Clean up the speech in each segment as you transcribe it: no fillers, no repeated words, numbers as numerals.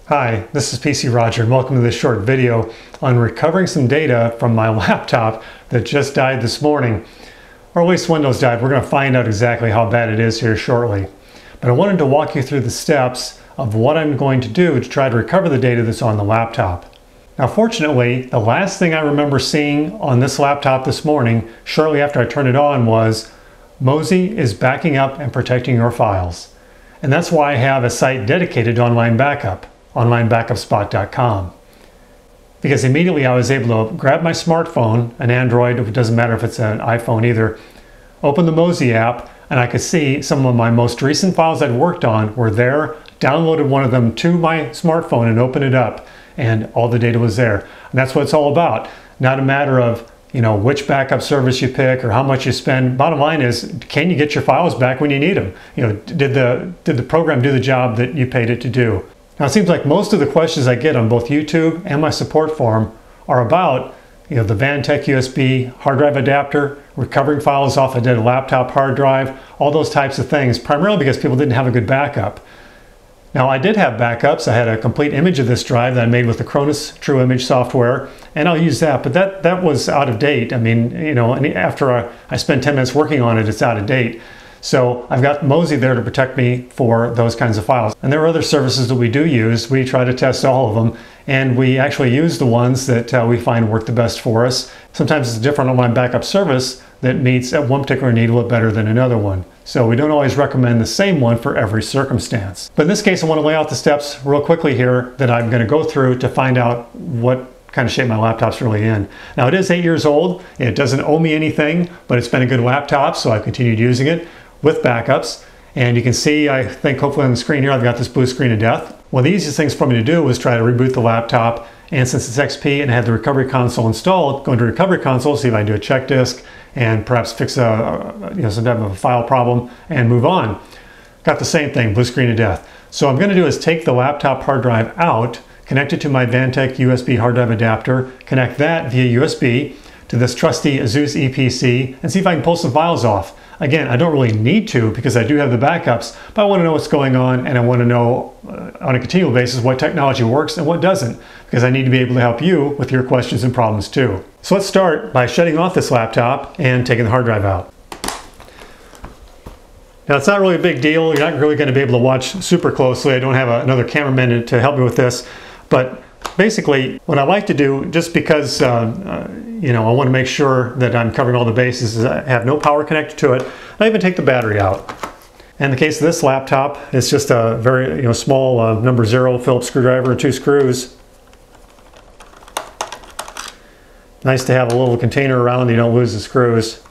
Hi, this is PC Roger and welcome to this short video on recovering some data from my laptop that just died this morning. Or at least Windows died. We're going to find out exactly how bad it is here shortly. But I wanted to walk you through the steps of what I'm going to do to try to recover the data that's on the laptop. Now fortunately, the last thing I remember seeing on this laptop this morning, shortly after I turned it on, was Mozy is backing up and protecting your files. And that's why I have a site dedicated to online backup. onlinebackupspot.com, because immediately I was able to grab my smartphone, an Android, it doesn't matter if it's an iPhone either, open the Mozy app, and I could see some of my most recent files I'd worked on were there, downloaded one of them to my smartphone and opened it up, and all the data was there. And that's what it's all about. Not a matter of which backup service you pick or how much you spend. Bottom line is, can you get your files back when you need them? Did the program do the job that you paid it to do? Now it seems like most of the questions I get on both YouTube and my support forum are about the Vantec USB hard drive adapter, recovering files off a dead laptop hard drive, all those types of things, primarily because people didn't have a good backup. Now I did have backups. I had a complete image of this drive that I made with Acronis True Image software, and I'll use that, but that was out of date. I mean, and after I spent 10 minutes working on it, it's out of date. So I've got Mozy there to protect me for those kinds of files. And there are other services that we do use. We try to test all of them, and we actually use the ones that we find work the best for us. Sometimes it's a different online backup service that meets one particular need a little better than another one. So we don't always recommend the same one for every circumstance. But in this case, I want to lay out the steps real quickly here that I'm going to go through to find out what kind of shape my laptop's really in. Now it is 8 years old. It doesn't owe me anything, but it's been a good laptop, so I've continued using it with backups. And you can see, I think hopefully on the screen here, I've got this blue screen of death. Well, the easiest things for me to do was try to reboot the laptop. And since it's XP and I have the recovery console installed, go into recovery console, see if I can do a check disk and perhaps fix some type of a file problem and move on. Got the same thing, blue screen of death. So what I'm going to do is take the laptop hard drive out, connect it to my Vantec USB hard drive adapter, connect that via USB to this trusty Asus Eee PC, and see if I can pull some files off. Again, I don't really need to because I do have the backups, but I want to know what's going on, and I want to know on a continual basis what technology works and what doesn't, because I need to be able to help you with your questions and problems too. So let's start by shutting off this laptop and taking the hard drive out. Now it's not really a big deal. You're not really going to be able to watch super closely. I don't have another cameraman to help me with this, but basically what I like to do, just because I want to make sure that I'm covering all the bases, is I have no power connected to it. I even take the battery out. In the case of this laptop, it's just a very small number 0 Phillips screwdriver and 2 screws. Nice to have a little container around, you don't lose the screws.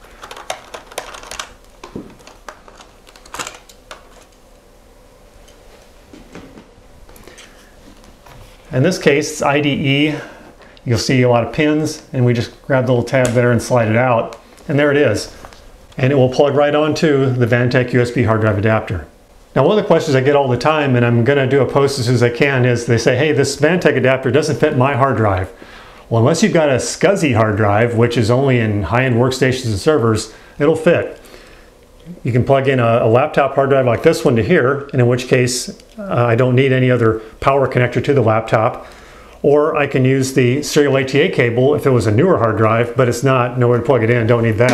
In this case, it's IDE. You'll see a lot of pins, and we just grab the little tab there and slide it out, and there it is. And it will plug right onto the Vantec USB hard drive adapter. Now one of the questions I get all the time, and I'm going to do a post as soon as I can, is they say, hey, this Vantec adapter doesn't fit my hard drive. Well, unless you've got a SCSI hard drive, which is only in high-end workstations and servers, it'll fit. You can plug in a laptop hard drive like this one to here, and in which case I don't need any other power connector to the laptop. Or I can use the serial ATA cable if it was a newer hard drive, but it's not, nowhere to plug it in, don't need that.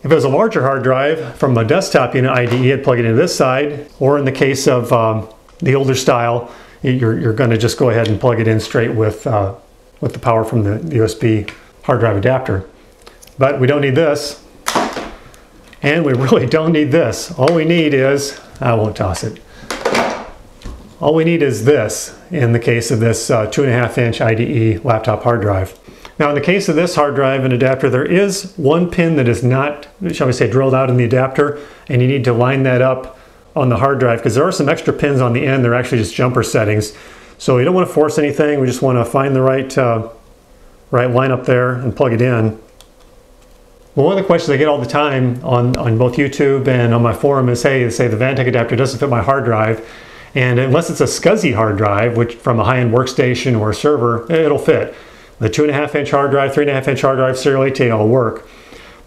If it was a larger hard drive from a desktop unit IDE, I'd plug it into this side, or in the case of the older style, you're going to just go ahead and plug it in straight with the power from the USB hard drive adapter. But we don't need this. And we really don't need this. All we need is, I won't toss it. All we need is this in the case of this 2.5-inch IDE laptop hard drive. Now in the case of this hard drive and adapter, there is one pin that is not, shall we say, drilled out in the adapter, and you need to line that up on the hard drive because there are some extra pins on the end. They're actually just jumper settings. So you don't want to force anything. We just want to find the right line up there and plug it in. Well, one of the questions I get all the time on both YouTube and on my forum is, hey, they say the Vantec adapter doesn't fit my hard drive. And unless it's a SCSI hard drive, which from a high-end workstation or a server, it'll fit. The 2.5-inch hard drive, 3.5-inch hard drive, serial ATA will work.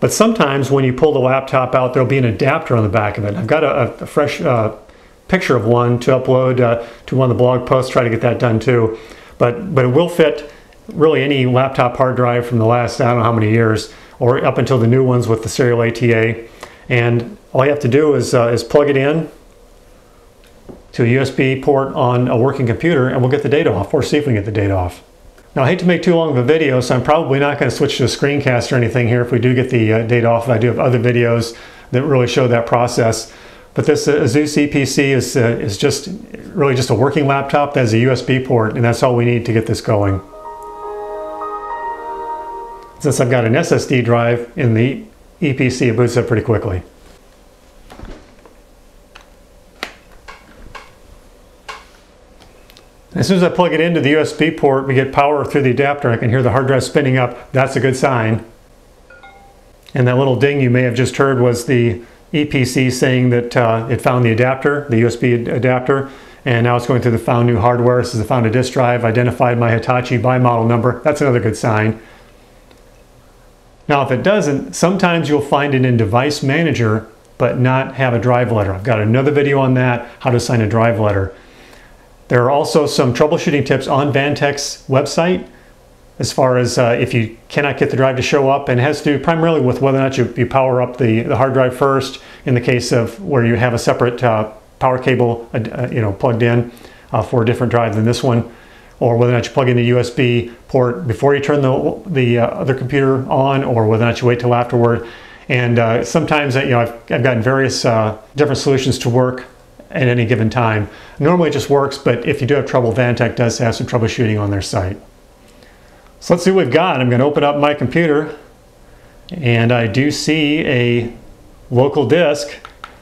But sometimes when you pull the laptop out, there'll be an adapter on the back of it. I've got a fresh picture of one to upload to one of the blog posts, try to get that done too. But it will fit really any laptop hard drive from the last, I don't know how many years, or up until the new ones with the serial ATA. And all you have to do is plug it in to a USB port on a working computer, and we'll get the data off, or see if we can get the data off. Now, I hate to make too long of a video, so I'm probably not going to switch to a screencast or anything here if we do get the data off. I do have other videos that really show that process. But this Asus Eee PC is just really just a working laptop that has a USB port, and that's all we need to get this going. Since I've got an SSD drive in the Eee PC, it boots up pretty quickly. As soon as I plug it into the USB port, we get power through the adapter. I can hear the hard drive spinning up. That's a good sign. And that little ding you may have just heard was the Eee PC saying that it found the adapter, the USB adapter, and now it's going through the found new hardware. This is the found a disk drive, identified my Hitachi buy model number. That's another good sign. Now, if it doesn't, sometimes you'll find it in Device Manager, but not have a drive letter. I've got another video on that, how to assign a drive letter. There are also some troubleshooting tips on Vantec's website as far as if you cannot get the drive to show up, and it has to do primarily with whether or not you power up the hard drive first, in the case of where you have a separate power cable plugged in for a different drive than this one, or whether or not you plug in the USB port before you turn the other computer on, or whether or not you wait till afterward. And sometimes I've gotten various different solutions to work at any given time. Normally it just works, but if you do have trouble, Vantec does have some troubleshooting on their site. So let's see what we've got. I'm going to open up my computer, and I do see a local disk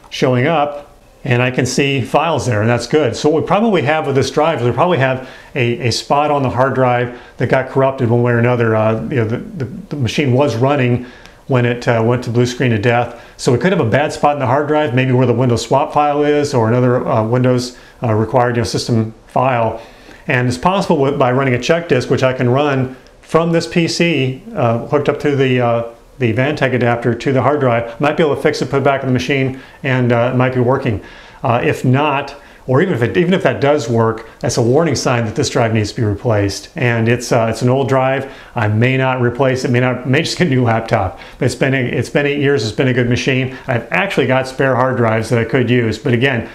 showing up, and I can see files there, and that's good. So what we probably have with this drive is we probably have a spot on the hard drive that got corrupted one way or another. The machine was running when it went to blue screen of death. So we could have a bad spot in the hard drive, maybe where the Windows swap file is, or another Windows required system file. And it's possible by running a check disk, which I can run from this PC hooked up to the Vantec adapter to the hard drive. I might be able to fix it, put it back in the machine, and it might be working. If not, or even if that does work, that's a warning sign that this drive needs to be replaced. And it's an old drive. I may not replace it, may just get a new laptop. But it's been 8 years, it's been a good machine. I've actually got spare hard drives that I could use, but again,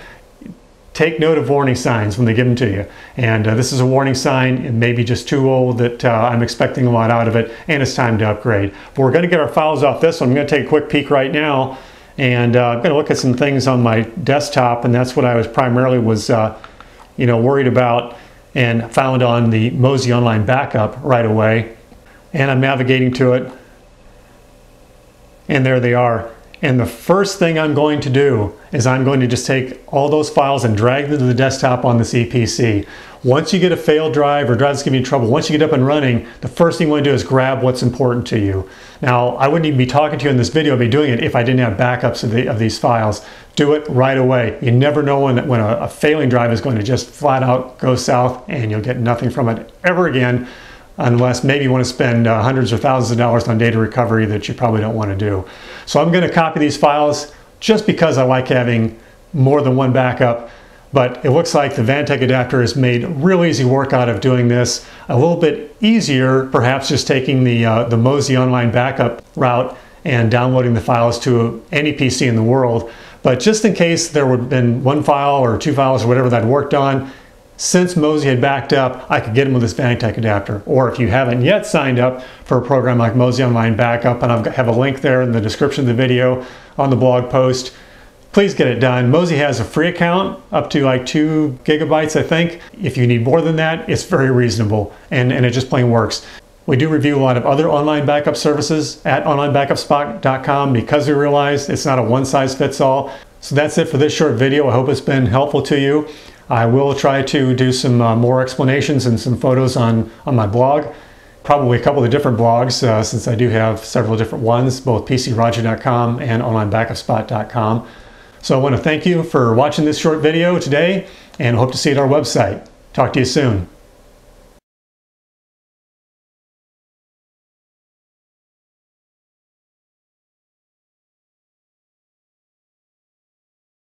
take note of warning signs when they give them to you. And this is a warning sign. It may be just too old that I'm expecting a lot out of it, and it's time to upgrade. But we're going to get our files off this one. I'm going to take a quick peek right now, and I'm going to look at some things on my desktop, and that's what I was primarily worried about, and found on the Mozy Online Backup right away. And I'm navigating to it, and there they are. And the first thing I'm going to do is I'm going to just take all those files and drag them to the desktop on this Eee PC. Once you get a failed drive or drive that's giving you trouble, once you get up and running, the first thing you want to do is grab what's important to you. Now, I wouldn't even be talking to you in this video, I'd be doing it if I didn't have backups of these files. Do it right away. You never know when a failing drive is going to just flat out go south, and you'll get nothing from it ever again, unless maybe you want to spend hundreds or thousands of dollars on data recovery that you probably don't want to do. So I'm going to copy these files just because I like having more than one backup. But it looks like the Vantec adapter has made real easy work out of doing this. A little bit easier, perhaps, just taking the Mozy Online Backup route and downloading the files to any PC in the world. But just in case there would have been one file or two files or whatever that I'd worked on, since Mozy had backed up, I could get them with this Vantec adapter. Or if you haven't yet signed up for a program like Mozy Online Backup, and I have a link there in the description of the video on the blog post, please get it done. Mozy has a free account up to like 2 gigabytes, I think. If you need more than that, it's very reasonable, and it just plain works. We do review a lot of other online backup services at onlinebackupspot.com because we realize it's not a one-size-fits-all. So that's it for this short video. I hope it's been helpful to you. I will try to do some more explanations and some photos on my blog. Probably a couple of different blogs since I do have several different ones, both PCRoger.com and onlinebackupspot.com. So I want to thank you for watching this short video today, and hope to see you at our website. Talk to you soon.